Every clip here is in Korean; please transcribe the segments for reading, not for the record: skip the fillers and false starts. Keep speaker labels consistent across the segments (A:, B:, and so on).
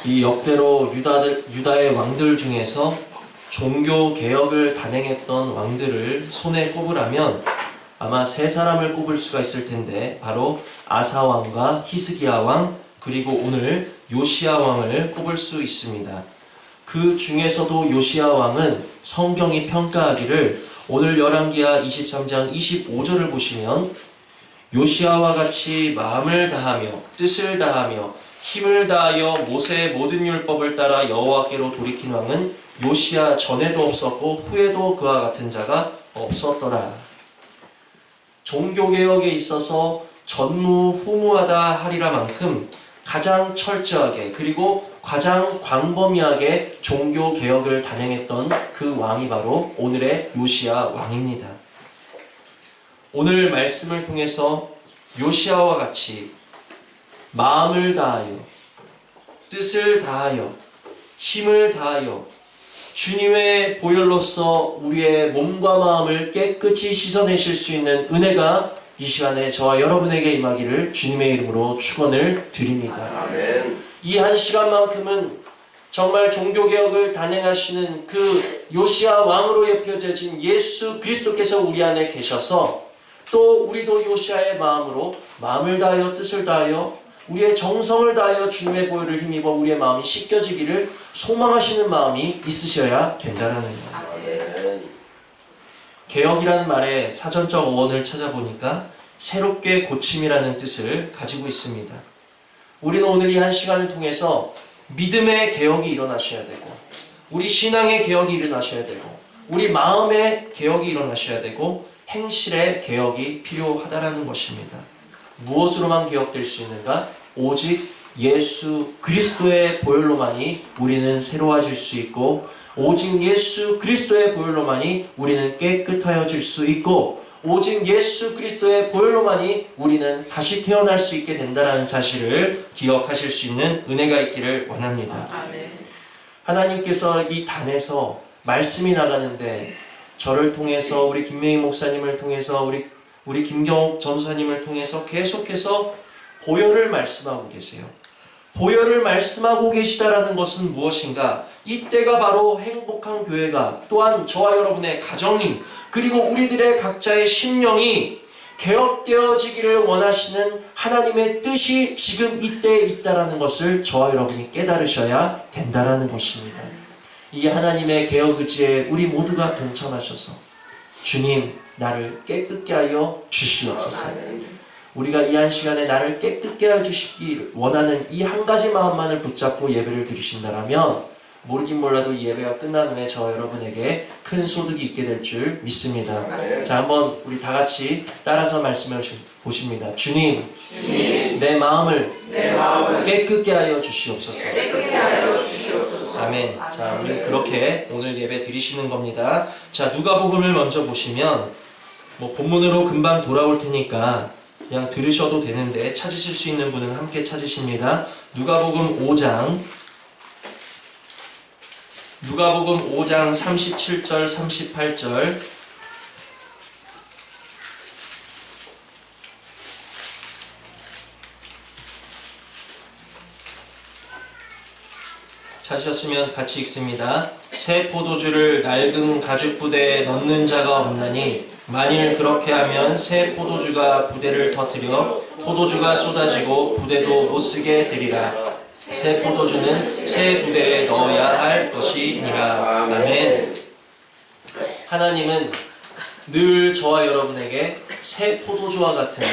A: 이 역대로 유다의 왕들 중에서 종교 개혁을 단행했던 왕들을 손에 꼽으라면 아마 세 사람을 꼽을 수가 있을 텐데, 바로 아사 왕과 히스기야 왕, 그리고 오늘 요시야 왕을 꼽을 수 있습니다. 그 중에서도 요시야 왕은 성경이 평가하기를, 오늘 열왕기하 23장 25절을 보시면 요시야와 같이 마음을 다하며 뜻을 다하며 힘을 다하여 모세의 모든 율법을 따라 여호와께로 돌이킨 왕은 요시야 전에도 없었고 후에도 그와 같은 자가 없었더라. 종교개혁에 있어서 전무후무하다 하리라 만큼 가장 철저하게 그리고 가장 광범위하게 종교개혁을 단행했던 그 왕이 바로 오늘의 요시야 왕입니다. 오늘 말씀을 통해서 요시야와 같이 마음을 다하여 뜻을 다하여 힘을 다하여 주님의 보혈로서 우리의 몸과 마음을 깨끗이 씻어내실 수 있는 은혜가 이 시간에 저와 여러분에게 임하기를 주님의 이름으로 축원을 드립니다. 이 한 시간만큼은 정말 종교개혁을 단행하시는 그 요시야 왕으로 예표되어진 예수 그리스도께서 우리 안에 계셔서, 또 우리도 요시야의 마음으로 마음을 다하여 뜻을 다하여 우리의 정성을 다하여 주님의 보혈을 힘입어 우리의 마음이 씻겨지기를 소망하시는 마음이 있으셔야 된다는 거예요. 개혁이라는 말의 사전적 어원을 찾아보니까 새롭게 고침이라는 뜻을 가지고 있습니다. 우리는 오늘 이 한 시간을 통해서 믿음의 개혁이 일어나셔야 되고, 우리 신앙의 개혁이 일어나셔야 되고, 우리 마음의 개혁이 일어나셔야 되고, 행실의 개혁이 필요하다라는 것입니다. 무엇으로만 개혁될 수 있는가? 오직 예수 그리스도의 보혈로만이 우리는 새로워질 수 있고, 오직 예수 그리스도의 보혈로만이 우리는 깨끗하여질 수 있고, 오직 예수 그리스도의 보혈로만이 우리는 다시 태어날 수 있게 된다는 사실을 기억하실 수 있는 은혜가 있기를 원합니다. 하나님께서 이 단에서 말씀이 나가는데, 저를 통해서 우리 김명희 목사님을 통해서 우리 김경옥 전사님을 통해서 계속해서 보혈을 말씀하고 계세요. 보혈을 말씀하고 계시다라는 것은 무엇인가? 이때가 바로 행복한 교회가, 또한 저와 여러분의 가정이, 그리고 우리들의 각자의 심령이 개혁되어지기를 원하시는 하나님의 뜻이 지금 이때에 있다라는 것을 저와 여러분이 깨달으셔야 된다라는 것입니다. 이 하나님의 개혁 의지에 우리 모두가 동참하셔서 주님, 나를 깨끗게 하여 주시옵소서. 우리가 이 한 시간에 나를 깨끗게 하여 주시기 원하는 이 한 가지 마음만을 붙잡고 예배를 드리신다라면, 모르긴 몰라도 이 예배가 끝난 후에 저 여러분에게 큰 소득이 있게 될 줄 믿습니다. 자, 한번 우리 다 같이 따라서 말씀해 보십니다. 주님, 내 마음을 깨끗게 하여 주시옵소서. 아멘. 자, 우리 그렇게 오늘 예배 드리시는 겁니다. 자, 누가복음을 먼저 보시면, 본문으로 금방 돌아올 테니까 그냥 들으셔도 되는데, 찾으실 수 있는 분은 함께 찾으십니다. 누가복음 5장 37절 38절. 찾으셨으면 같이 읽습니다. 새 포도주를 낡은 가죽 부대에 넣는 자가 없나니, 만일 그렇게 하면 새 포도주가 부대를 터뜨려 포도주가 쏟아지고 부대도 못쓰게 되리라. 새 포도주는 새 부대에 넣어야 할 것이니라. 아멘. 하나님은 늘 저와 여러분에게 새 포도주와 같은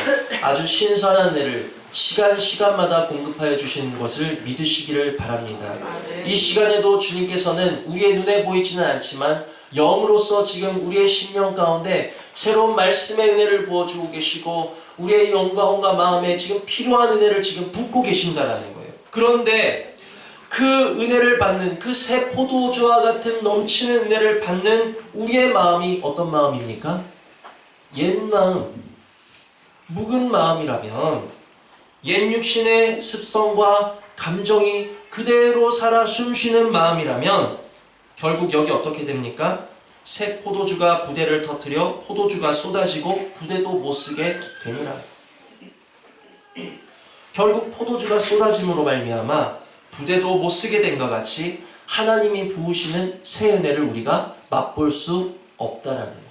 A: 아주 신선한 은혜를 시간마다 공급하여 주시는 것을 믿으시기를 바랍니다. 이 시간에도 주님께서는 우리의 눈에 보이지는 않지만 영으로서 지금 우리의 심령 가운데 새로운 말씀의 은혜를 부어주고 계시고, 우리의 영과 혼과 마음에 지금 필요한 은혜를 지금 붓고 계신다라는 거예요. 그런데 그 은혜를 받는, 그 새 포도주와 같은 넘치는 은혜를 받는 우리의 마음이 어떤 마음입니까? 옛 마음, 묵은 마음이라면, 옛 육신의 습성과 감정이 그대로 살아 숨쉬는 마음이라면 결국 여기 어떻게 됩니까? 새 포도주가 부대를 터뜨려 포도주가 쏟아지고 부대도 못쓰게 되니라. 결국 포도주가 쏟아짐으로 말미암아 부대도 못 쓰게 된 것 같이 하나님이 부으시는 새 은혜를 우리가 맛볼 수 없다라는 거예요.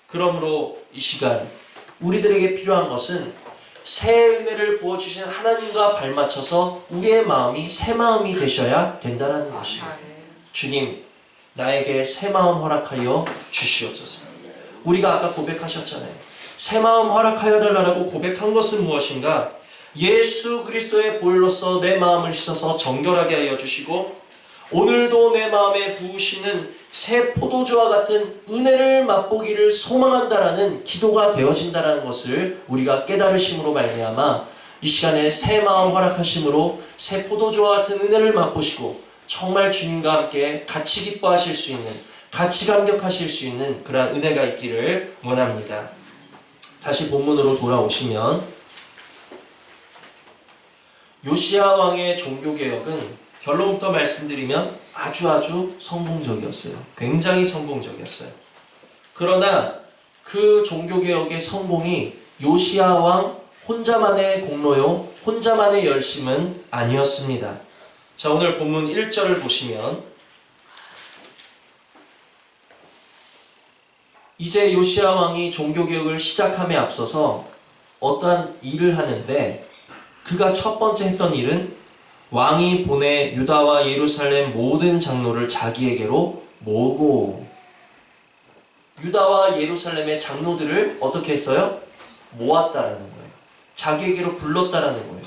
A: 그러므로 이 시간 우리들에게 필요한 것은 새 은혜를 부어주신 하나님과 발맞춰서 우리의 마음이 새 마음이 되셔야 된다는 것입니다. 주님, 나에게 새 마음 허락하여 주시옵소서. 우리가 아까 고백하셨잖아요. 새 마음 허락하여 달라고 고백한 것은 무엇인가? 예수 그리스도의 보혈로서 내 마음을 씻어서 정결하게 하여 주시고 오늘도 내 마음에 부으시는 새 포도주와 같은 은혜를 맛보기를 소망한다라는 기도가 되어진다라는 것을 우리가 깨달으심으로 말미암아 이 시간에 새 마음 허락하심으로 새 포도주와 같은 은혜를 맛보시고 정말 주님과 함께 같이 기뻐하실 수 있는, 같이 감격하실 수 있는 그러한 은혜가 있기를 원합니다. 다시 본문으로 돌아오시면 요시야 왕의 종교개혁은 결론부터 말씀드리면 아주 성공적이었어요. 굉장히 성공적이었어요. 그러나 그 종교개혁의 성공이 요시야 왕 혼자만의 공로요, 혼자만의 열심은 아니었습니다. 자, 오늘 본문 1절을 보시면 이제 요시야 왕이 종교개혁을 시작함에 앞서서 어떠한 일을 하는데 그가 첫 번째 했던 일은 왕이 보내 유다와 예루살렘 모든 장로를 자기에게로 모으고 유다와 예루살렘의 장로들을 어떻게 했어요? 모았다라는 거예요. 자기에게로 불렀다라는 거예요.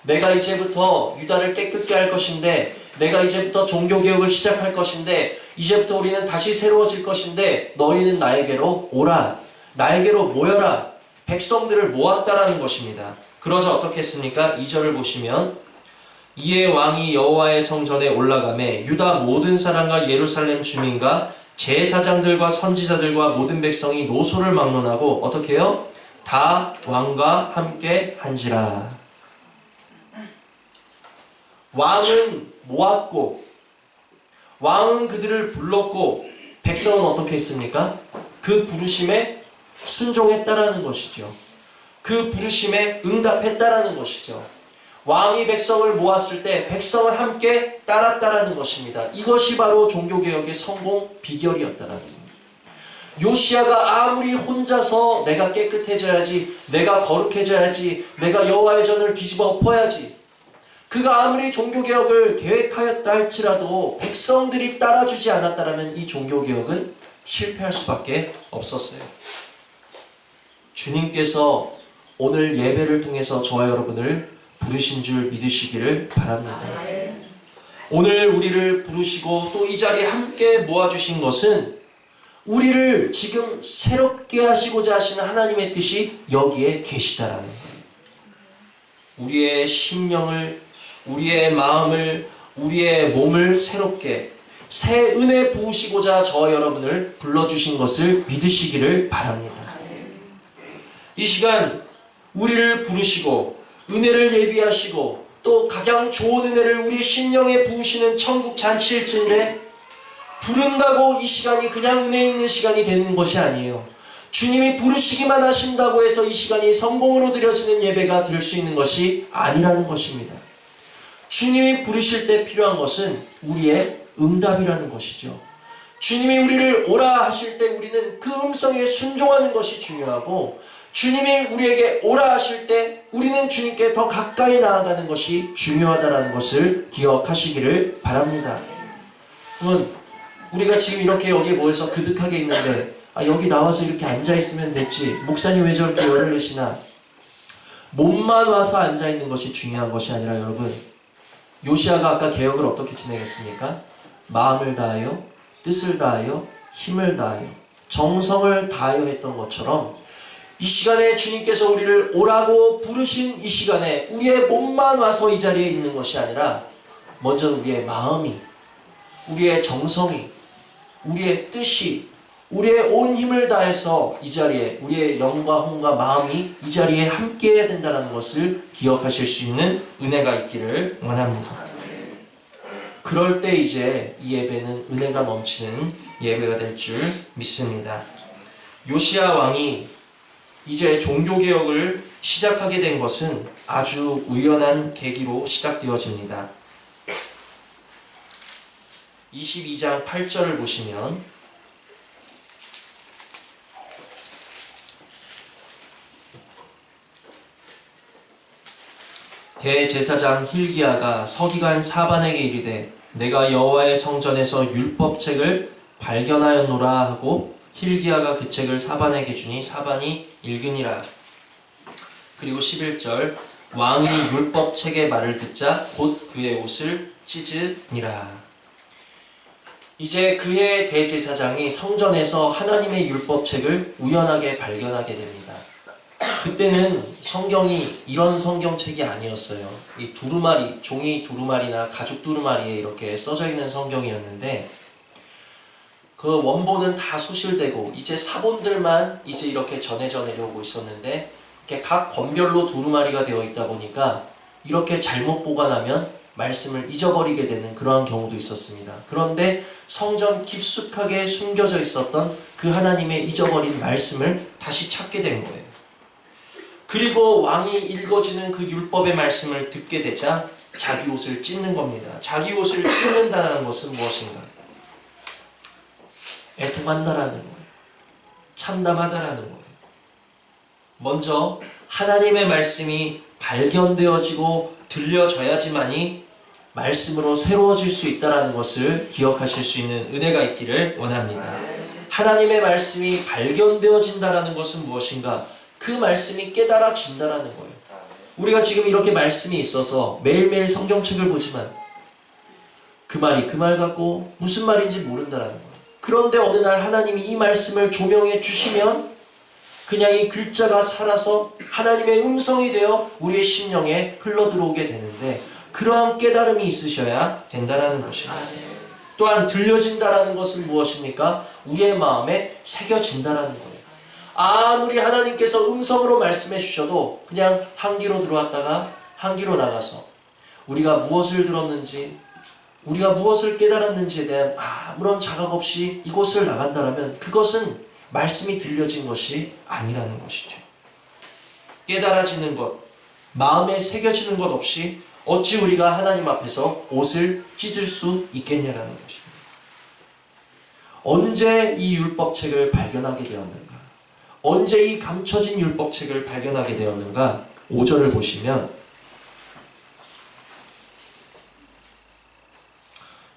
A: 내가 이제부터 유다를 깨끗게 할 것인데 내가 이제부터 종교개혁을 시작할 것인데 이제부터 우리는 다시 새로워질 것인데 너희는 나에게로 오라. 나에게로 모여라. 백성들을 모았다라는 것입니다. 그러자 어떻게 했습니까? 2절을 보시면 이에 왕이 여호와의 성전에 올라가매 유다 모든 사람과 예루살렘 주민과 제사장들과 선지자들과 모든 백성이 노소를 막론하고 어떻게 해요? 다 왕과 함께 한지라. 왕은 모았고 왕은 그들을 불렀고 백성은 어떻게 했습니까? 그 부르심에 순종했다라는 것이죠. 그 부르심에 응답했다라는 것이죠. 왕이 백성을 모았을 때 백성을 함께 따랐다라는 것입니다. 이것이 바로 종교개혁의 성공 비결이었다라는 겁니다. 요시야가 아무리 혼자서 내가 깨끗해져야지, 내가 거룩해져야지, 내가 여호와의 전을 뒤집어 엎어야지, 그가 아무리 종교개혁을 계획하였다 할지라도 백성들이 따라주지 않았다면 이 종교개혁은 실패할 수밖에 없었어요. 주님께서 오늘 예배를 통해서 저와 여러분을 부르신 줄 믿으시기를 바랍니다. 오늘 우리를 부르시고 또 이 자리에 함께 모아주신 것은 우리를 지금 새롭게 하시고자 하시는 하나님의 뜻이 여기에 계시다라는 거예요. 우리의 심령을, 우리의 마음을, 우리의 몸을 새롭게 새 은혜 부으시고자 저와 여러분을 불러주신 것을 믿으시기를 바랍니다. 이 시간 우리를 부르시고 은혜를 예비하시고 또 가장 좋은 은혜를 우리 심령에 부으시는 천국 잔치일진데 부른다고 이 시간이 그냥 은혜 있는 시간이 되는 것이 아니에요. 주님이 부르시기만 하신다고 해서 이 시간이 성공으로 드려지는 예배가 될 수 있는 것이 아니라는 것입니다. 주님이 부르실 때 필요한 것은 우리의 응답이라는 것이죠. 주님이 우리를 오라 하실 때 우리는 그 음성에 순종하는 것이 중요하고 주님이 우리에게 오라 하실 때 우리는 주님께 더 가까이 나아가는 것이 중요하다는 것을 기억하시기를 바랍니다. 그러면 우리가 지금 이렇게 여기에 모여서 그득하게 있는데 여기 나와서 이렇게 앉아있으면 됐지, 목사님 왜 저렇게 열을 내시나, 몸만 와서 앉아있는 것이 중요한 것이 아니라 여러분, 요시야가 아까 개혁을 어떻게 진행했습니까? 마음을 다하여, 뜻을 다하여, 힘을 다하여, 정성을 다하여 했던 것처럼 이 시간에 주님께서 우리를 오라고 부르신 이 시간에 우리의 몸만 와서 이 자리에 있는 것이 아니라 먼저 우리의 마음이, 우리의 정성이, 우리의 뜻이, 우리의 온 힘을 다해서 이 자리에 우리의 영과 혼과 마음이 이 자리에 함께 해야 된다는 것을 기억하실 수 있는 은혜가 있기를 원합니다. 그럴 때 이제 이 예배는 은혜가 넘치는 예배가 될 줄 믿습니다. 요시야 왕이 이제 종교개혁을 시작하게 된 것은 아주 우연한 계기로 시작되어집니다. 22장 8절을 보시면 대제사장 힐기야가 서기관 사반에게 이르되 내가 여호와의 성전에서 율법책을 발견하였노라 하고 힐기야가 그 책을 사반에게 주니 사반이 읽으니라. 그리고 11절 왕이 율법책의 말을 듣자 곧 그의 옷을 찢으니라. 이제 그의 대제사장이 성전에서 하나님의 율법책을 우연하게 발견하게 됩니다. 그때는 성경이 이런 성경책이 아니었어요. 이 두루마리, 종이 두루마리나 가죽 두루마리에 이렇게 써져 있는 성경이었는데 그 원본은 다 소실되고 이제 사본들만 이제 이렇게 전해져 내려오고 있었는데 이렇게 각 권별로 두루마리가 되어 있다 보니까 이렇게 잘못 보관하면 말씀을 잊어버리게 되는 그러한 경우도 있었습니다. 그런데 성전 깊숙하게 숨겨져 있었던 그 하나님의 잊어버린 말씀을 다시 찾게 된 거예요. 그리고 왕이 읽어지는 그 율법의 말씀을 듣게 되자 자기 옷을 찢는 겁니다. 자기 옷을 찢는다는 것은 무엇인가? 애통한다라는 거예요. 참담하다라는 거예요. 먼저 하나님의 말씀이 발견되어지고 들려져야지만이 말씀으로 새로워질 수 있다는 것을 기억하실 수 있는 은혜가 있기를 원합니다. 하나님의 말씀이 발견되어진다는 것은 무엇인가? 그 말씀이 깨달아진다는 거예요. 우리가 지금 이렇게 말씀이 있어서 매일매일 성경책을 보지만 그 말이 그 말 같고 무슨 말인지 모른다는 거예요. 그런데 어느 날 하나님이 이 말씀을 조명해 주시면 그냥 이 글자가 살아서 하나님의 음성이 되어 우리의 심령에 흘러들어오게 되는데 그러한 깨달음이 있으셔야 된다는 것입니다. 또한 들려진다는 것은 무엇입니까? 우리의 마음에 새겨진다는 거예요. 아무리 하나님께서 음성으로 말씀해 주셔도 그냥 한 귀로 들어왔다가 한 귀로 나가서 우리가 무엇을 들었는지 우리가 무엇을 깨달았는지에 대한 아무런 자각 없이 이곳을 나간다면 그것은 말씀이 들려진 것이 아니라는 것이죠. 깨달아지는 것, 마음에 새겨지는 것 없이 어찌 우리가 하나님 앞에서 옷을 찢을 수 있겠냐라는 것입니다. 언제 이 율법책을 발견하게 되었는가? 언제 이 감춰진 율법책을 발견하게 되었는가? 5절을 보시면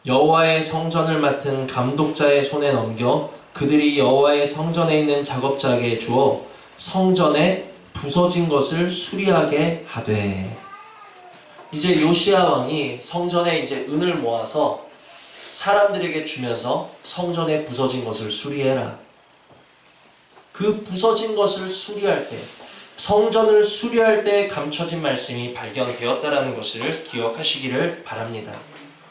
A: 여호와의 성전을 맡은 감독자의 손에 넘겨 그들이 여호와의 성전에 있는 작업자에게 주어 성전에 부서진 것을 수리하게 하되. 이제 요시야 왕이 성전에 이제 은을 모아서 사람들에게 주면서 성전에 부서진 것을 수리해라. 그 부서진 것을 수리할 때, 성전을 수리할 때 감춰진 말씀이 발견되었다라는 것을 기억하시기를 바랍니다.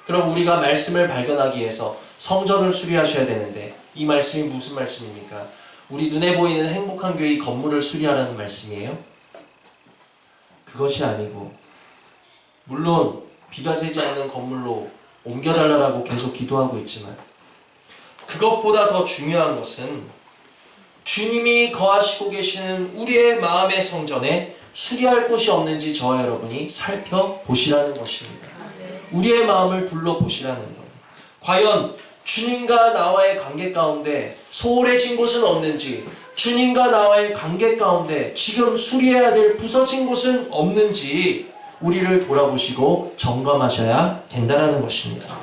A: 그럼 우리가 말씀을 발견하기 위해서 성전을 수리하셔야 되는데 이 말씀이 무슨 말씀입니까? 우리 눈에 보이는 행복한 교회 건물을 수리하라는 말씀이에요? 그것이 아니고 물론 비가 새지 않는 건물로 옮겨달라고 계속 기도하고 있지만 그것보다 더 중요한 것은 주님이 거하시고 계시는 우리의 마음의 성전에 수리할 곳이 없는지 저와 여러분이 살펴보시라는 것입니다. 우리의 마음을 둘러보시라는 거예요. 과연 주님과 나와의 관계 가운데 소홀해진 곳은 없는지, 주님과 나와의 관계 가운데 지금 수리해야 될 부서진 곳은 없는지 우리를 돌아보시고 점검하셔야 된다는 것입니다.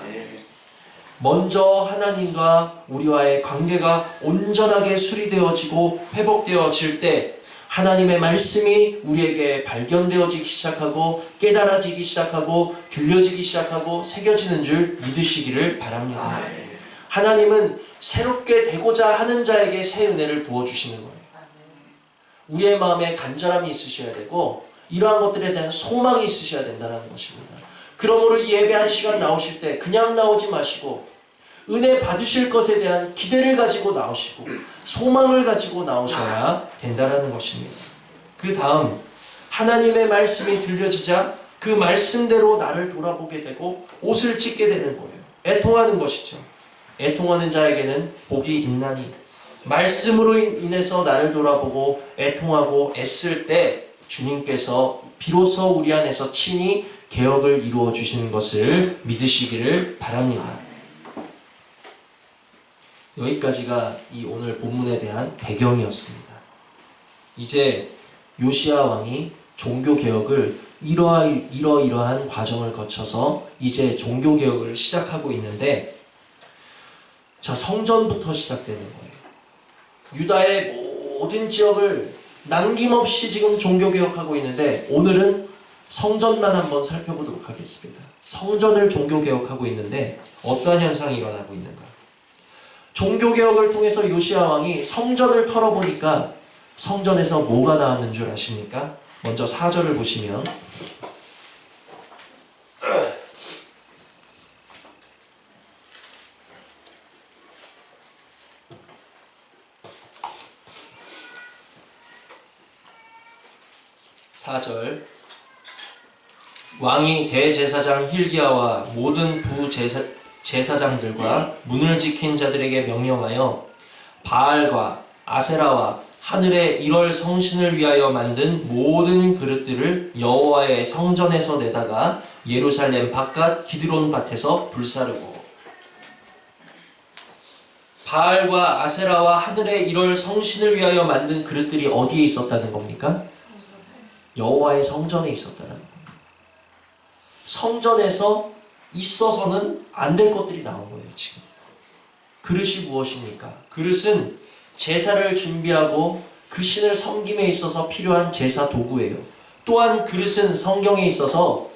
A: 먼저 하나님과 우리와의 관계가 온전하게 수리되어지고 회복되어질 때 하나님의 말씀이 우리에게 발견되어지기 시작하고 깨달아지기 시작하고 들려지기 시작하고 새겨지는 줄 믿으시기를 바랍니다. 하나님은 새롭게 되고자 하는 자에게 새 은혜를 부어주시는 거예요. 우리의 마음에 간절함이 있으셔야 되고 이러한 것들에 대한 소망이 있으셔야 된다는 것입니다. 그러므로 이 예배 한 시간 나오실 때 그냥 나오지 마시고 은혜 받으실 것에 대한 기대를 가지고 나오시고 소망을 가지고 나오셔야 된다는 것입니다. 그 다음 하나님의 말씀이 들려지자 그 말씀대로 나를 돌아보게 되고 옷을 찢게 되는 거예요. 애통하는 것이죠. 애통하는 자에게는 복이 있나니 말씀으로 인해서 나를 돌아보고 애통하고 애쓸 때 주님께서 비로소 우리 안에서 친히 개혁을 이루어 주시는 것을 믿으시기를 바랍니다. 여기까지가 이 오늘 본문에 대한 배경이었습니다. 이제 요시야 왕이 종교개혁을 이러이러한 과정을 거쳐서 이제 종교개혁을 시작하고 있는데, 자, 성전부터 시작되는 거예요. 유다의 모든 지역을 남김없이 지금 종교개혁하고 있는데, 오늘은 성전만 한번 살펴보도록 하겠습니다. 성전을 종교개혁하고 있는데 어떠한 현상이 일어나고 있는가? 종교개혁을 통해서 요시야 왕이 성전을 털어보니까 성전에서 뭐가 나왔는 줄 아십니까? 먼저 4절을 보시면, 왕이 대제사장 힐기야와 모든 부제사장들과 문을 지킨 자들에게 명령하여 바알과 아세라와 하늘의 1월 성신을 위하여 만든 모든 그릇들을 여호와의 성전에서 내다가 예루살렘 바깥 기드론 밭에서 불사르고. 바알과 아세라와 하늘의 1월 성신을 위하여 만든 그릇들이 어디에 있었다는 겁니까? 여호와의 성전에 있었다는 겁니다. 성전에서 있어서는 안 될 것들이 나온 거예요, 지금. 그릇이 무엇입니까? 그릇은 제사를 준비하고 그 신을 섬김에 있어서 필요한 제사 도구예요. 또한 그릇은 성경에 있어서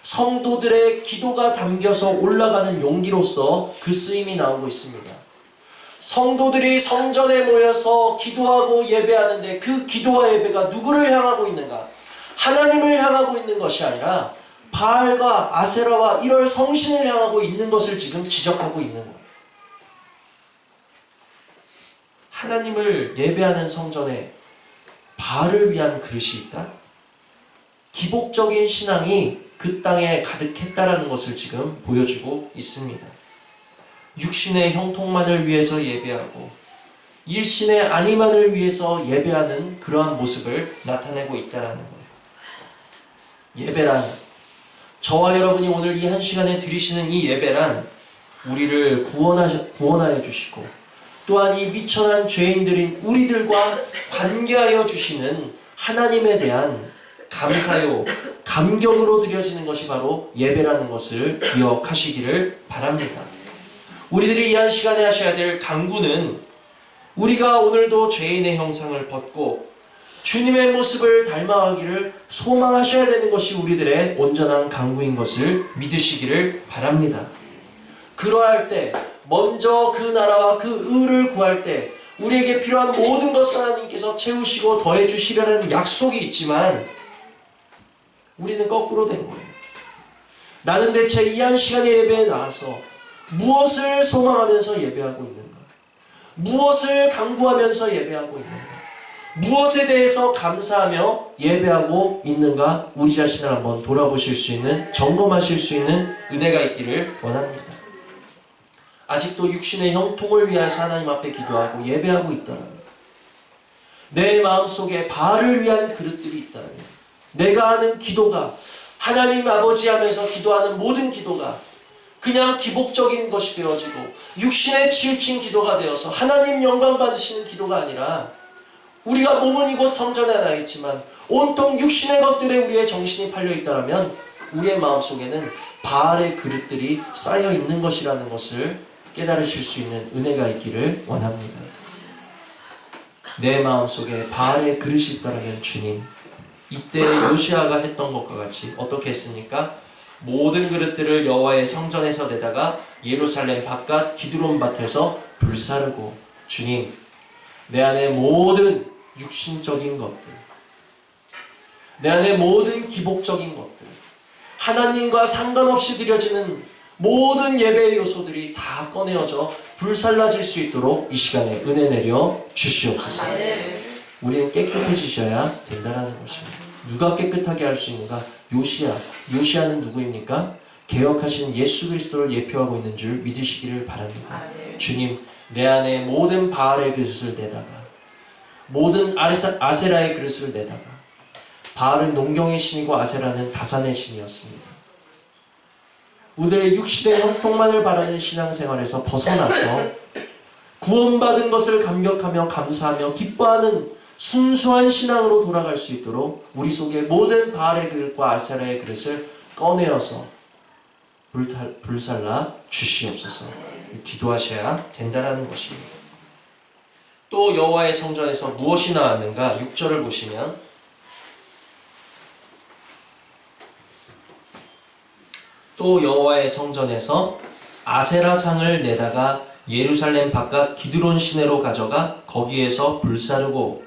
A: 성도들의 기도가 담겨서 올라가는 용기로서 그 쓰임이 나오고 있습니다. 성도들이 성전에 모여서 기도하고 예배하는데 그 기도와 예배가 누구를 향하고 있는가? 하나님을 향하고 있는 것이 아니라 바알과 아세라와 1월 성신을 향하고 있는 것을 지금 지적하고 있는 거예요. 하나님을 예배하는 성전에 바알을 위한 그릇이 있다? 기복적인 신앙이 그 땅에 가득했다라는 것을 지금 보여주고 있습니다. 육신의 형통만을 위해서 예배하고 일신의 안위만을 위해서 예배하는 그러한 모습을 나타내고 있다라는 거예요. 예배란, 저와 여러분이 오늘 이 한 시간에 드리시는 이 예배란 우리를 구원하여 주시고 또한 이 미천한 죄인들인 우리들과 관계하여 주시는 하나님에 대한 감사요, 감격으로 드려지는 것이 바로 예배라는 것을 기억하시기를 바랍니다. 우리들이 이 한 시간에 하셔야 될 간구는 우리가 오늘도 죄인의 형상을 벗고 주님의 모습을 닮아가기를 소망하셔야 되는 것이 우리들의 온전한 간구인 것을 믿으시기를 바랍니다. 그러할 때 먼저 그 나라와 그 의를 구할 때 우리에게 필요한 모든 것을 하나님께서 채우시고 더해 주시려는 약속이 있지만 우리는 거꾸로 된 거예요. 나는 대체 이 한 시간의 예배에 나와서 무엇을 소망하면서 예배하고 있는가? 무엇을 간구하면서 예배하고 있는가? 무엇에 대해서 감사하며 예배하고 있는가? 우리 자신을 한번 돌아보실 수 있는, 점검하실 수 있는 은혜가 있기를 원합니다. 아직도 육신의 형통을 위해서 하나님 앞에 기도하고 예배하고 있다면, 내 마음속에 바알을 위한 그릇들이 있다면, 내가 하는 기도가 하나님 아버지 하면서 기도하는 모든 기도가 그냥 기복적인 것이 되어지고 육신에 치우친 기도가 되어서 하나님 영광 받으시는 기도가 아니라 우리가 몸은 이곳 성전에 나 있지만 온통 육신의 것들에 우리의 정신이 팔려 있다면 우리의 마음속에는 바알의 그릇들이 쌓여 있는 것이라는 것을 깨달으실 수 있는 은혜가 있기를 원합니다. 내 마음속에 바알의 그릇이 있다면 주님, 이때 요시아가 했던 것과 같이 어떻게 했습니까? 모든 그릇들을 여호와의 성전에서 내다가 예루살렘 바깥 기드론 밭에서 불사르고, 주님, 내 안에 모든 육신적인 것들, 내 안에 모든 기복적인 것들, 하나님과 상관없이 드려지는 모든 예배의 요소들이 다 꺼내어져 불살라질 수 있도록 이 시간에 은혜 내려 주시옵소서. 우리는 깨끗해지셔야 된다는 것입니다. 누가 깨끗하게 할 수 있는가? 요시아는 누구입니까? 개혁하신 예수 그리스도를 예표하고 있는 줄 믿으시기를 바랍니다.
B: 아멘.
A: 주님, 내 안에 모든 바알의 그릇을 내다가, 모든 아세라의 그릇을 내다가, 바알은 농경의 신이고 아세라는 다산의 신이었습니다. 우리의 육신의 형통만을 바라는 신앙생활에서 벗어나서 구원받은 것을 감격하며 감사하며 기뻐하는 순수한 신앙으로 돌아갈 수 있도록 우리 속에 모든 바알의 그릇과 아세라의 그릇을 꺼내어서 불살라 주시옵소서. 기도하셔야 된다는 것입니다. 또 여호와의 성전에서 무엇이 나왔는가? 6절을 보시면 또 여호와의 성전에서 아세라상을 내다가 예루살렘 바깥 기드론 시내로 가져가 거기에서 불사르고,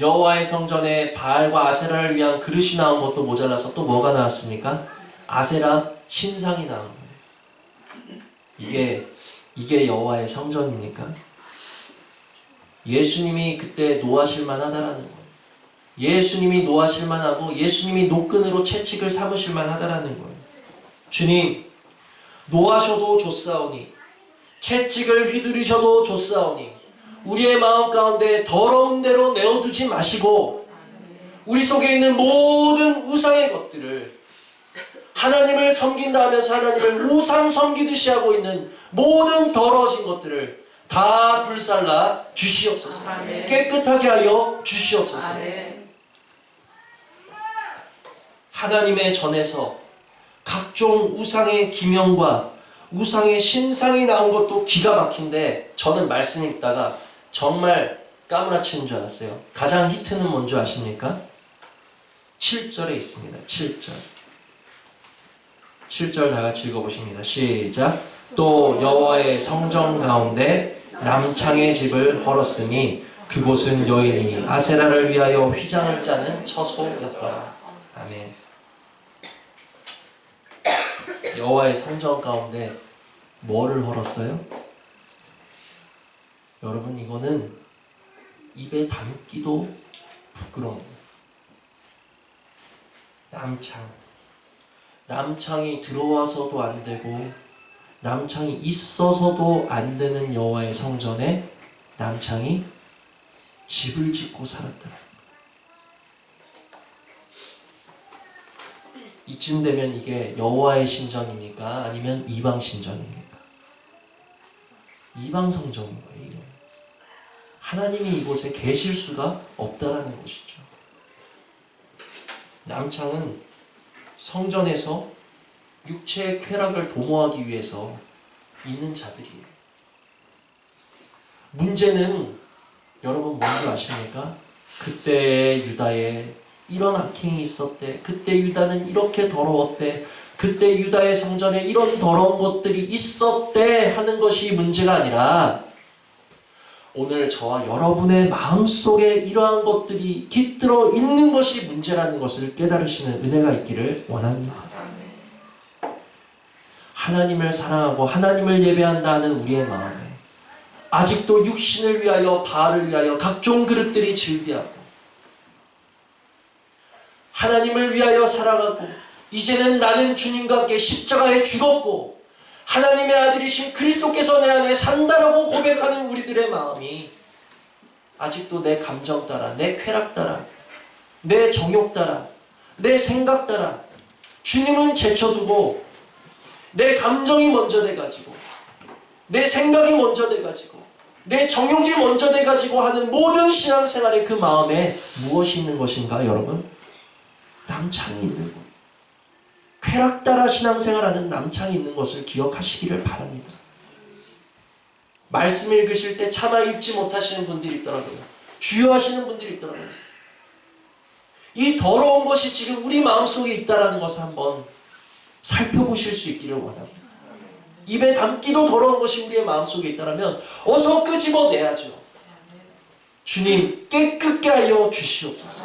A: 여호와의 성전에 바알과 아세라를 위한 그릇이 나온 것도 모자라서 또 뭐가 나왔습니까? 아세라 신상이 나온 거예요. 이게 여호와의 성전입니까? 예수님이 그때 노하실 만하다라는 거예요. 예수님이 노하실 만하고 예수님이 노끈으로 채찍을 삼으실 만하다라는 거예요. 주님, 노하셔도 좋사오니 채찍을 휘두르셔도 좋사오니 우리의 마음 가운데 더러운 대로 내어두지 마시고 우리 속에 있는 모든 우상의 것들을, 하나님을 섬긴다 하면서 하나님을 우상 섬기듯이 하고 있는 모든 더러워진 것들을 다 불살라 주시옵소서.
B: 아멘.
A: 깨끗하게 하여 주시옵소서.
B: 아멘.
A: 하나님의 전에서 각종 우상의 기명과 우상의 신상이 나온 것도 기가 막힌데, 저는 말씀 읽다가 정말 까무라치는 줄 알았어요. 가장 히트는 뭔지 아십니까? 7절에 있습니다. 7절 다 같이 읽어보십니다. 시작. 또 여호와의 성전 가운데 남창의 집을 헐었으니 그곳은 여인이 아세라를 위하여 휘장을 짜는 처소였더라. 아멘. 여호와의 성전 가운데 뭐를 헐었어요? 여러분, 이거는 입에 담기도 부끄러운 거예요. 남창이 들어와서도 안 되고 남창이 있어서도 안 되는 여호와의 성전에 남창이 집을 짓고 살았더라. 이쯤 되면 이게 여호와의 신전입니까? 아니면 이방 신전입니까? 이방 성전인 거예요. 이게. 하나님이 이곳에 계실 수가 없다라는 것이죠. 남창은 성전에서 육체의 쾌락을 도모하기 위해서 있는 자들이에요. 문제는 여러분 뭔지 아십니까? 그때 유다에 이런 악행이 있었대. 그때 유다는 이렇게 더러웠대. 그때 유다의 성전에 이런 더러운 것들이 있었대 하는 것이 문제가 아니라, 오늘 저와 여러분의 마음속에 이러한 것들이 깃들어 있는 것이 문제라는 것을 깨달으시는 은혜가 있기를 원합니다. 하나님을 사랑하고 하나님을 예배한다 하는 우리의 마음에 아직도 육신을 위하여, 바알을 위하여 각종 그릇들이 즐비하고, 하나님을 위하여 살아가고 이제는 나는 주님과 함께 십자가에 죽었고 하나님의 아들이신 그리스도께서 내 안에 산다라고 고백하는 우리들의 마음이 아직도 내 감정 따라, 내 쾌락 따라, 내 정욕 따라, 내 생각 따라 주님은 제쳐두고 내 감정이 먼저 돼가지고, 내 생각이 먼저 돼가지고, 내 정욕이 먼저 돼가지고 하는 모든 신앙생활의 그 마음에 무엇이 있는 것인가, 여러분? 남창이 있는 것. 쾌락 따라 신앙생활하는 남창이 있는 것을 기억하시기를 바랍니다. 말씀 읽으실 때 차마 읽지 못하시는 분들이 있더라고요. 주요하시는 분들이 있더라고요. 이 더러운 것이 지금 우리 마음속에 있다는 것을 한번 살펴보실 수 있기를 원합니다. 입에 담기도 더러운 것이 우리의 마음속에 있다면 어서 끄집어내야죠. 주님, 깨끗게 하여 주시옵소서.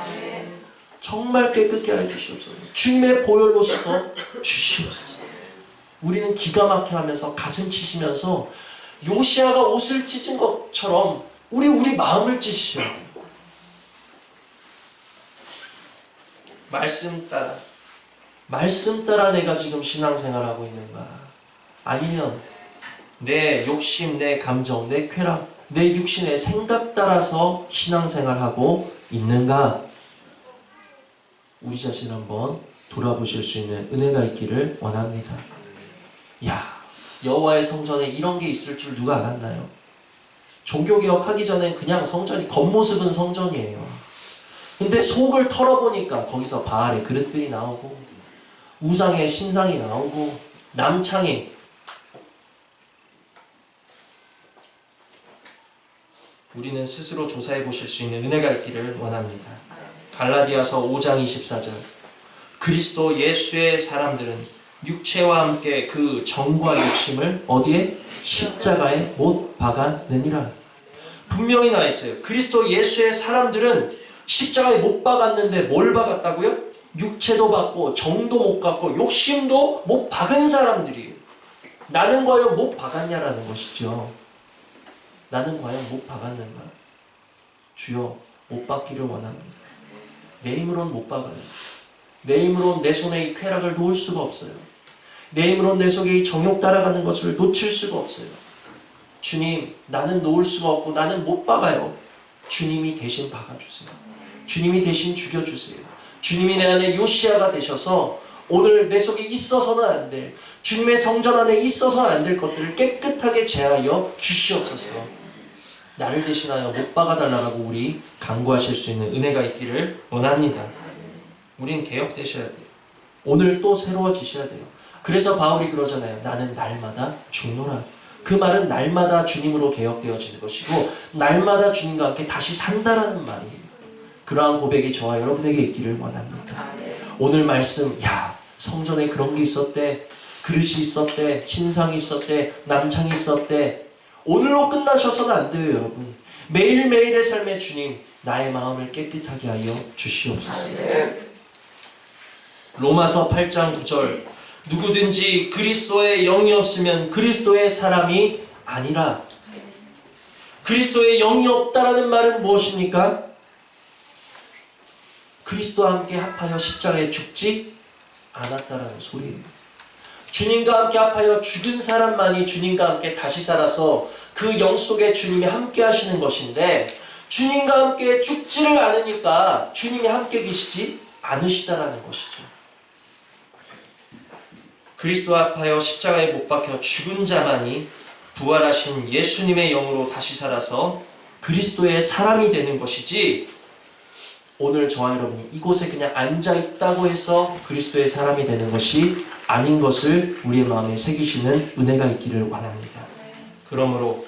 A: 정말 깨끗게 하여 주시옵소서. 주님의 보혈로 씻어 주시옵소서. 우리는 기가 막혀 하면서 가슴 치시면서 요시아가 옷을 찢은 것처럼 우리 마음을 찢으셔야 돼요. 말씀 따라, 말씀 따라 내가 지금 신앙생활하고 있는가? 아니면 내 욕심, 내 감정, 내 쾌락, 내 육신의 생각 따라서 신앙생활하고 있는가? 우리 자신 한번 돌아보실 수 있는 은혜가 있기를 원합니다. 야, 여호와의 성전에 이런 게 있을 줄 누가 알았나요? 종교개혁 하기 전에 그냥 성전이 겉모습은 성전이에요. 근데 속을 털어보니까 거기서 바알의 그릇들이 나오고 우상의 신상이 나오고 남창이, 우리는 스스로 조사해 보실 수 있는 은혜가 있기를 원합니다. 갈라디아서 5장 24절, 그리스도 예수의 사람들은 육체와 함께 그 정과 욕심을 어디에? 십자가에 못 박았느니라. 분명히 나와 있어요. 그리스도 예수의 사람들은 십자가에 못 박았는데 뭘 박았다고요? 육체도 박고 정도 못 박고 욕심도 못 박은 사람들이에요. 나는 과연 못 박았냐라는 것이죠. 나는 과연 못 박았는가? 주여, 못 박기를 원합니다. 내 힘으로는 못 박아요. 내 힘으로는 내 손에 이 쾌락을 놓을 수가 없어요. 내 힘으로는 내 속에 이 정욕 따라가는 것을 놓칠 수가 없어요. 주님, 나는 놓을 수가 없고 나는 못 박아요. 주님이 대신 박아주세요. 주님이 대신 죽여주세요. 주님이 내 안에 요시아가 되셔서 오늘 내 속에 있어서는 안 될, 주님의 성전 안에 있어서는 안 될 것들을 깨끗하게 제하여 주시옵소서. 나를 대신하여 못 박아달라고 우리 간구하실 수 있는 은혜가 있기를 원합니다. 우린 개혁되셔야 돼요. 오늘 또 새로워지셔야 돼요. 그래서 바울이 그러잖아요. 나는 날마다 죽노라. 그 말은 날마다 주님으로 개혁되어지는 것이고 날마다 주님과 함께 다시 산다라는 말이에요. 그러한 고백이 저와 여러분에게 있기를 원합니다. 오늘 말씀, 야, 성전에 그런 게 있었대, 그릇이 있었대, 신상이 있었대, 남창이 있었대. 오늘로 끝나셔서는 안 돼요, 여러분. 매일매일의 삶의 주님, 나의 마음을 깨끗하게 하여 주시옵소서. 로마서 8장 9절, 누구든지 그리스도의 영이 없으면 그리스도의 사람이 아니라. 그리스도의 영이 없다라는 말은 무엇입니까? 그리스도와 함께 합하여 십자가에 죽지 않았다라는 소리예요. 주님과 함께 합하여 죽은 사람만이 주님과 함께 다시 살아서 그 영 속에 주님이 함께 하시는 것인데, 주님과 함께 죽지를 않으니까 주님이 함께 계시지 않으시다라는 것이죠. 그리스도와 합하여 십자가에 못 박혀 죽은 자만이 부활하신 예수님의 영으로 다시 살아서 그리스도의 사람이 되는 것이지, 오늘 저와 여러분이 이곳에 그냥 앉아있다고 해서 그리스도의 사람이 되는 것이 아닌 것을 우리의 마음에 새기시는 은혜가 있기를 원합니다. 그러므로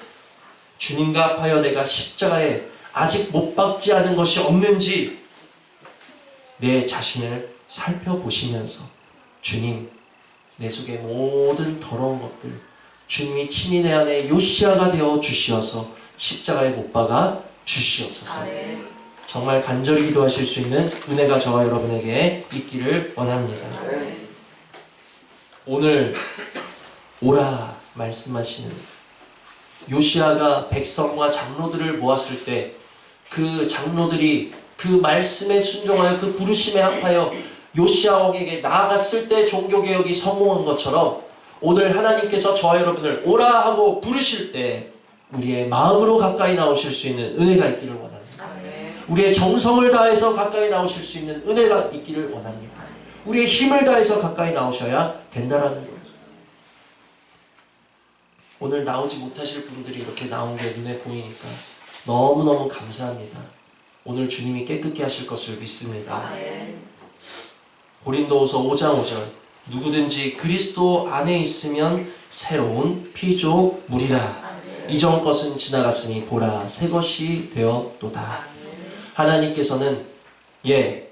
A: 주님과 합하여 내가 십자가에 아직 못 박지 않은 것이 없는지 내 자신을 살펴보시면서, 주님, 내 속의 모든 더러운 것들 주님이 친히 내 안에 요시아가 되어 주시어서 십자가에 못 박아 주시옵소서. 정말 간절히 기도하실 수 있는 은혜가 저와 여러분에게 있기를 원합니다. 오늘 오라 말씀하시는 요시아가 백성과 장로들을 모았을 때 그 장로들이 그 말씀에 순종하여 그 부르심에 합하여 요시아에게 나아갔을 때 종교개혁이 성공한 것처럼, 오늘 하나님께서 저와 여러분을 오라 하고 부르실 때 우리의 마음으로 가까이 나오실 수 있는 은혜가 있기를 원합니다. 우리의 정성을 다해서 가까이 나오실 수 있는 은혜가 있기를 원합니다. 우리의 힘을 다해서 가까이 나오셔야 된다라는 거예요. 오늘 나오지 못하실 분들이 이렇게 나온 게 눈에 보이니까 너무너무 감사합니다. 오늘 주님이 깨끗게 하실 것을 믿습니다. 고린도후서 5장 5절, 누구든지 그리스도 안에 있으면 새로운 피조물이라. 이전 것은 지나갔으니 보라 새 것이 되었도다. 하나님께서는 네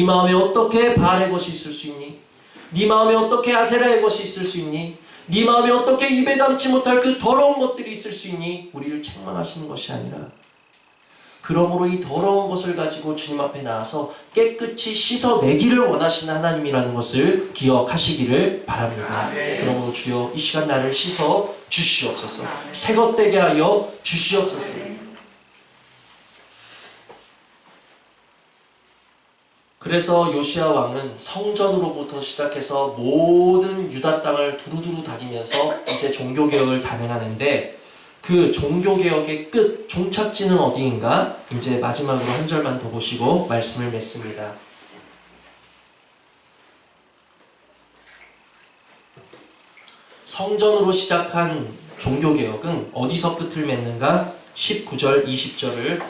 A: 마음에 어떻게 바알의 것이 있을 수 있니? 네 마음에 어떻게 아세라의 것이 있을 수 있니? 네 마음에 어떻게 입에 담지 못할 그 더러운 것들이 있을 수 있니? 우리를 책망하시는 것이 아니라, 그러므로 이 더러운 것을 가지고 주님 앞에 나와서 깨끗이 씻어내기를 원하시는 하나님이라는 것을 기억하시기를 바랍니다. 그러므로 주여 이 시간 나를 씻어 주시옵소서. 새것 되게 하여 주시옵소서. 그래서 요시야 왕은 성전으로부터 시작해서 모든 유다 땅을 두루두루 다니면서 이제 종교개혁을 단행하는데, 그 종교개혁의 끝, 종착지는 어디인가? 이제 마지막으로 한 절만 더 보시고 말씀을 맺습니다. 성전으로 시작한 종교개혁은 어디서 끝을 맺는가? 19절, 20절을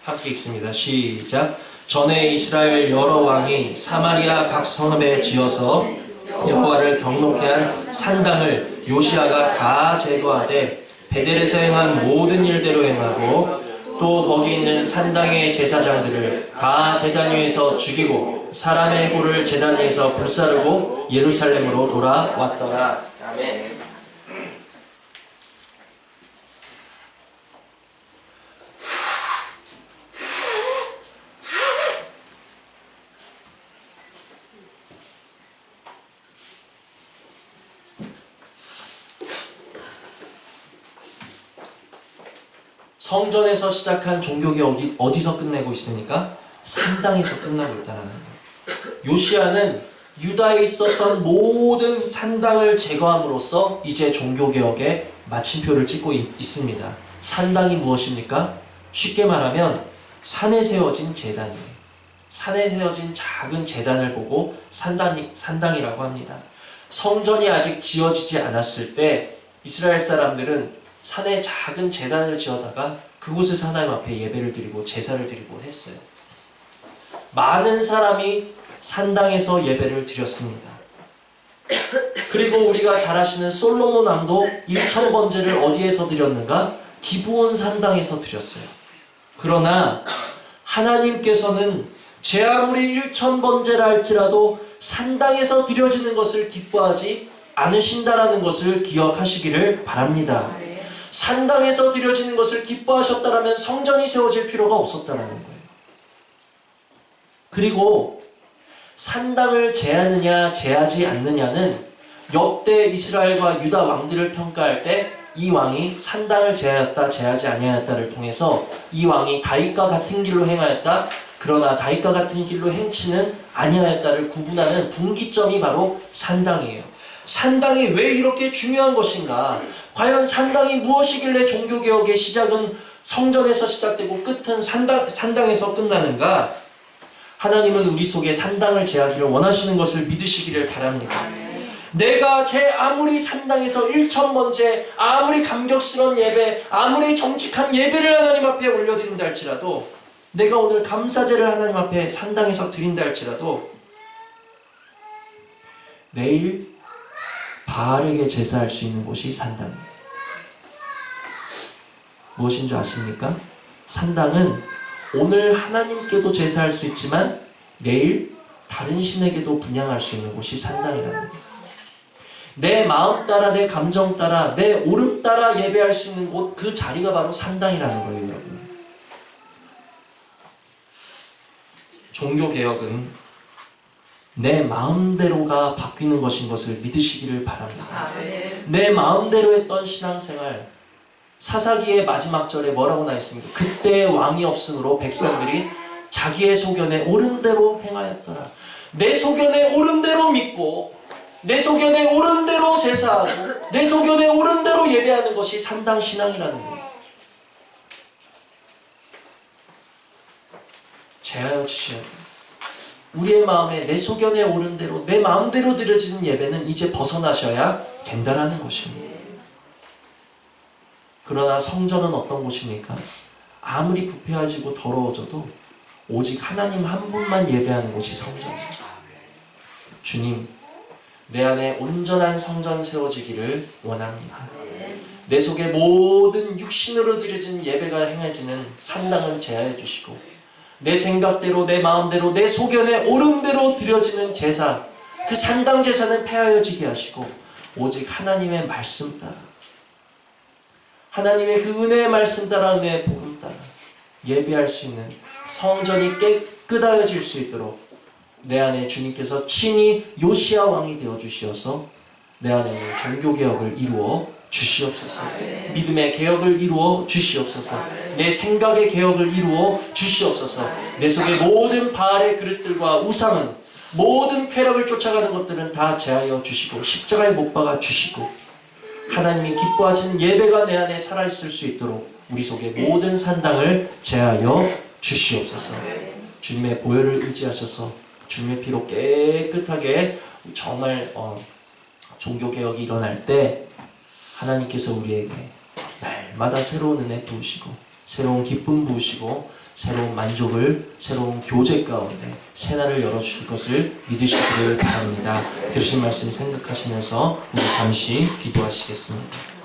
A: 함께 읽습니다. 시작. 전에 이스라엘 여러 왕이 사마리아 각 성읍에 지어서 여호와를 경록케 한 산당을 요시야가 다 제거하되 베델에서 행한 모든 일대로 행하고, 또 거기 있는 산당의 제사장들을 다 제단 위에서 죽이고 사람의 골을 제단 위에서 불사르고 예루살렘으로 돌아왔더라. 아멘. 성전에서 시작한 종교개혁이 어디서 끝내고 있습니까? 산당에서 끝나고 있다는 거예요. 요시야는 유다에 있었던 모든 산당을 제거함으로써 이제 종교개혁의 마침표를 찍고 있습니다. 산당이 무엇입니까? 쉽게 말하면 산에 세워진 제단이에요. 산에 세워진 작은 제단을 보고 산당이라고 합니다. 성전이 아직 지어지지 않았을 때 이스라엘 사람들은 산에 작은 제단을 지어다가 그곳에서 하나님 앞에 예배를 드리고 제사를 드리고 했어요. 많은 사람이 산당에서 예배를 드렸습니다. 그리고 우리가 잘 아시는 솔로몬 왕도 1000번제를 어디에서 드렸는가? 기브온 산당에서 드렸어요. 그러나 하나님께서는 제 아무리 1000번제라 할지라도 산당에서 드려지는 것을 기뻐하지 않으신다라는 것을 기억하시기를 바랍니다. 산당에서 드려지는 것을 기뻐하셨다라면 성전이 세워질 필요가 없었다라는 거예요. 그리고 산당을 제하느냐 제하지 않느냐는 역대 이스라엘과 유다 왕들을 평가할 때 이 왕이 산당을 제하였다 제하지 아니하였다를 통해서 이 왕이 다윗과 같은 길로 행하였다, 그러나 다윗과 같은 길로 행치는 아니하였다를 구분하는 분기점이 바로 산당이에요. 산당이 왜 이렇게 중요한 것인가? 과연 산당이 무엇이길래 종교개혁의 시작은 성전에서 시작되고 끝은 산당에서 끝나는가? 하나님은 우리 속에 산당을 제하기를 원하시는 것을 믿으시기를 바랍니다. 내가 제 아무리 산당에서 1000번째, 아무리 감격스러운 예배, 아무리 정직한 예배를 하나님 앞에 올려드린다 할지라도, 내가 오늘 감사제를 하나님 앞에 산당에서 드린다 할지라도, 내일 바알에게 제사할 수 있는 곳이 산당이에요. 무엇인 줄 아십니까? 산당은 오늘 하나님께도 제사할 수 있지만 내일 다른 신에게도 분향할 수 있는 곳이 산당이라는 거예요. 내 마음 따라, 내 감정 따라, 내 오름 따라 예배할 수 있는 곳, 그 자리가 바로 산당이라는 거예요, 여러분. 종교개혁은 내 마음대로가 바뀌는 것인 것을 믿으시기를 바랍니다. 내 마음대로 했던 신앙생활, 사사기의 마지막 절에 뭐라고 나있습니까? 그때 왕이 없으므로 백성들이 자기의 소견에 옳은 대로 행하였더라. 내 소견에 옳은 대로 믿고, 내 소견에 옳은 대로 제사하고, 내 소견에 옳은 대로 예배하는 것이 산당 신앙이라는 거예요. 제하여 주시옵소서. 우리의 마음에 내 소견에 옳은 대로, 내 마음대로 드려지는 예배는 이제 벗어나셔야 된다는 것입니다. 그러나 성전은 어떤 곳입니까? 아무리 부패해지고 더러워져도 오직 하나님 한 분만 예배하는 곳이 성전입니다. 주님, 내 안에 온전한 성전 세워지기를 원합니다. 내 속에 모든 육신으로 드려진 예배가 행해지는 산당은 제하여 주시고, 내 생각대로, 내 마음대로, 내 소견에 옳은 대로 드려지는 제사, 그 산당 제사는 폐하여지게 하시고 오직 하나님의 말씀 따라, 하나님의 그 은혜의 말씀 따라, 은혜의 복음 따라 예배할 수 있는 성전이 깨끗하여질 수 있도록 내 안에 주님께서 친히 요시야 왕이 되어 주시어서 내 안에 종교개혁을 이루어 주시옵소서. 믿음의 개혁을 이루어 주시옵소서. 내 생각의 개혁을 이루어 주시옵소서. 내 속의 모든 바알의 그릇들과 우상은, 모든 쾌락을 쫓아가는 것들은 다 제하여 주시고 십자가에 못 박아 주시고, 하나님이 기뻐하시는 예배가 내 안에 살아있을 수 있도록 우리 속의 모든 산당을 제하여 주시옵소서. 주님의 보혈을 의지하셔서 주님의 피로 깨끗하게 정말 종교개혁이 일어날 때 하나님께서 우리에게 날마다 새로운 은혜 부으시고 새로운 기쁨 부으시고 새로운 만족을, 새로운 교제 가운데 새날을 열어주실 것을 믿으시기를 바랍니다. 들으신 말씀 생각하시면서 우리 잠시 기도하시겠습니다.